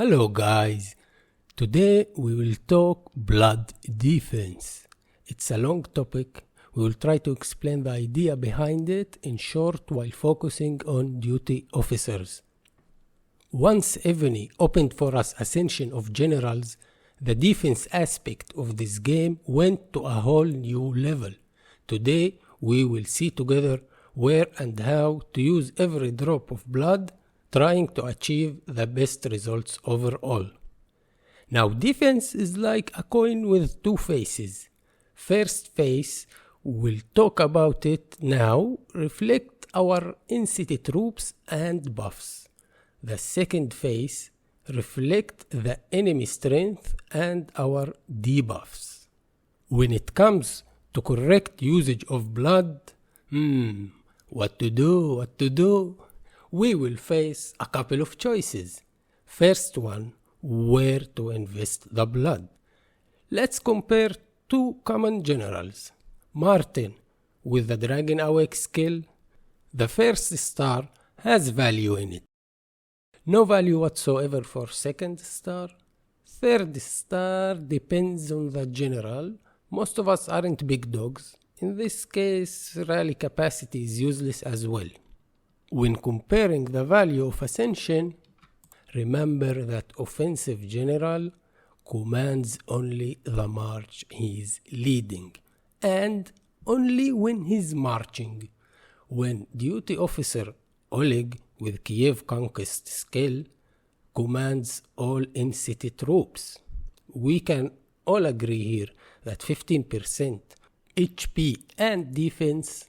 Hello guys, today we will talk blood defense. It's a long topic. We will try to explain the idea behind it in short while focusing on duty officers. Once Evony opened for us Ascension of Generals, the defense aspect of this game went to a whole new level. Today we will see together where and how to use every drop of blood trying to achieve the best results overall. Now defense is like a coin with two faces. First face, we'll talk about it now, reflect our in-city troops and buffs. The second face, reflect the enemy strength and our debuffs. When it comes to correct usage of blood, what to do? We will face a couple of choices. First one, where to invest the blood. Let's compare two common generals. Martin with the Dragon Awake skill. The first star has value in it. No value whatsoever for second star. Third star depends on the general. Most of us aren't big dogs. In this case, rally capacity is useless as well. When comparing the value of Ascension, remember that offensive general commands only the march he is leading, and only when he's marching. When duty officer Oleg with Kiev Conquest skill commands all in-city troops. We can all agree here that 15% HP and defense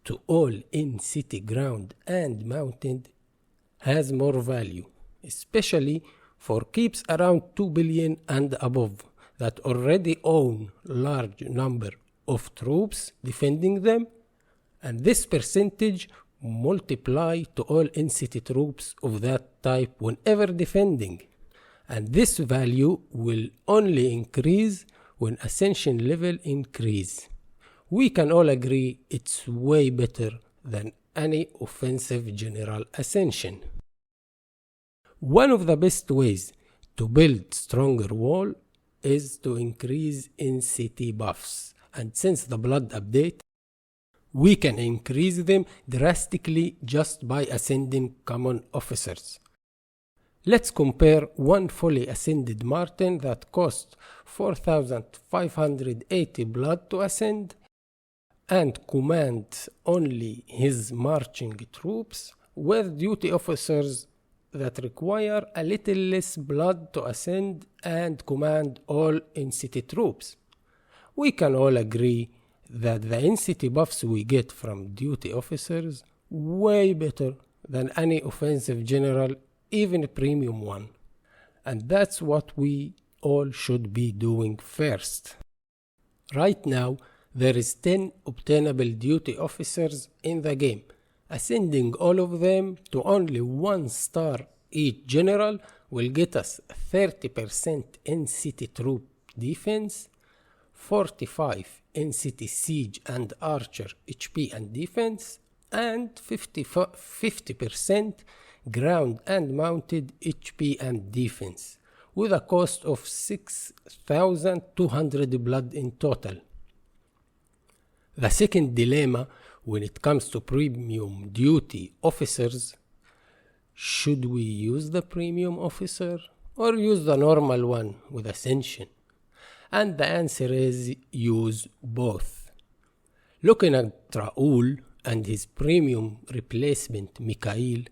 to all in-city ground and mounted has more value, especially for keeps around 2 billion and above that already own large number of troops defending them, and this percentage multiply to all in-city troops of that type whenever defending, and this value will only increase when ascension level increase. We can all agree it's way better than any offensive general ascension. One of the best ways to build stronger wall is to increase in-city buffs, and since the blood update, we can increase them drastically just by ascending common officers. Let's compare one fully ascended Martin that costs 4,580 blood to ascend and commands only his marching troops with duty officers that require a little less blood to ascend and command all in-city troops. We can all agree that the in-city buffs we get from duty officers way better than any offensive general, even a premium one. And that's what we all should be doing first. Right now, there is 10 obtainable duty officers in the game. Ascending all of them to only 1 star each general will get us 30% in-city troop defense, 45 in-city siege and archer HP and defense, and 50% ground and mounted HP and defense, with a cost of 6,200 blood in total. The second dilemma when it comes to premium duty officers, should we use the premium officer or use the normal one with Ascension? And the answer is use both. Looking at Raul and his premium replacement Mikhail,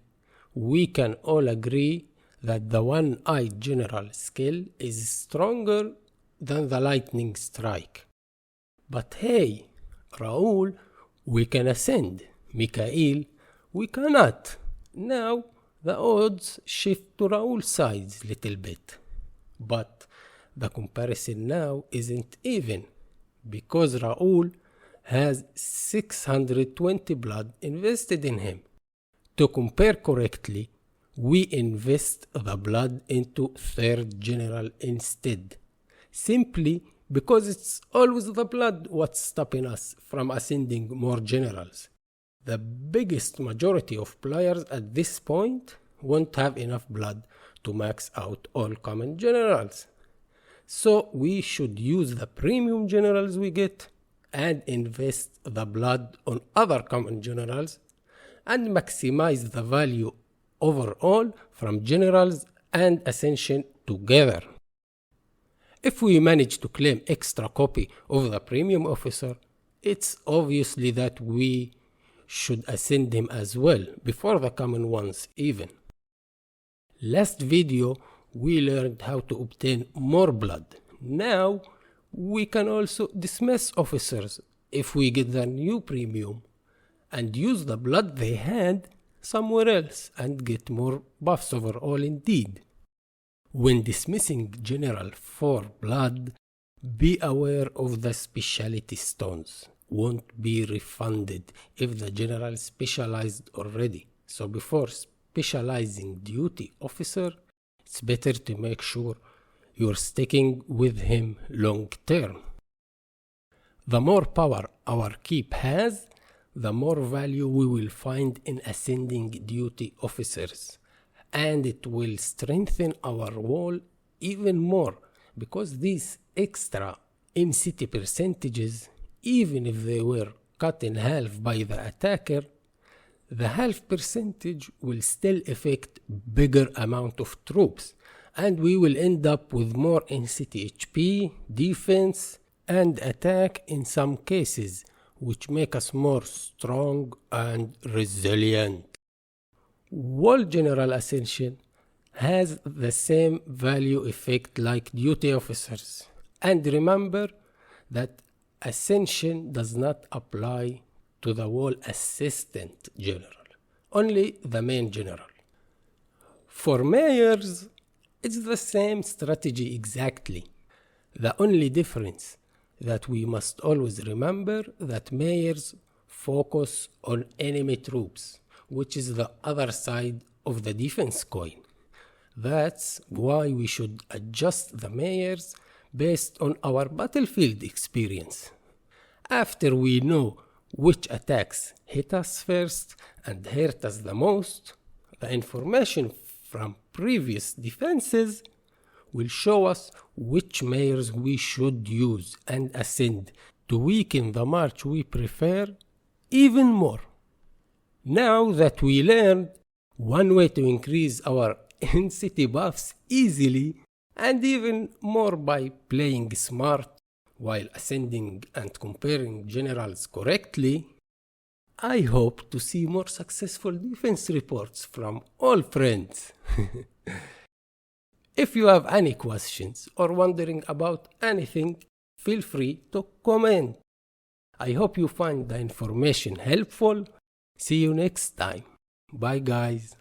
we can all agree that the one-eyed general skill is stronger than the lightning strike. But hey, Raul, we can ascend. Mikhail, we cannot. Now, the odds shift to Raul's side little bit. But the comparison now isn't even, because Raul has 620 blood invested in him. To compare correctly, we invest the blood into third general instead, simply because it's always the blood what's stopping us from ascending more generals. The biggest majority of players at this point won't have enough blood to max out all common generals. So we should use the premium generals we get and invest the blood on other common generals and maximize the value overall from generals and ascension together. If we manage to claim extra copy of the premium officer, it's obviously that we should ascend him as well, before the common ones even. Last video we learned how to obtain more blood. Now we can also dismiss officers if we get the new premium and use the blood they had somewhere else and get more buffs overall indeed. When dismissing general for blood, be aware of the specialty stones. Won't be refunded if the general specialized already. So before specializing duty officer, it's better to make sure you're sticking with him long term. The more power our keep has, the more value we will find in ascending duty officers. And it will strengthen our wall even more, because these extra MCT percentages, even if they were cut in half by the attacker, the half percentage will still affect bigger amount of troops, and we will end up with more MCT HP, defense, and attack in some cases, which make us more strong and resilient. Wall General Ascension has the same value effect like duty officers. And remember that Ascension does not apply to the Wall Assistant General, only the main general. For mayors, it's the same strategy exactly. The only difference that we must always remember that mayors focus on enemy troops, which is the other side of the defense coin. That's why we should adjust the mayors based on our battlefield experience. After we know which attacks hit us first and hurt us the most, the information from previous defenses will show us which mayors we should use and ascend to weaken the march we prefer even more. Now that we learned one way to increase our NCT buffs easily and even more by playing smart while ascending and comparing generals correctly, I hope to see more successful defense reports from all friends. If you have any questions or wondering about anything, feel free to comment. I hope you find the information helpful. See you next time. Bye guys.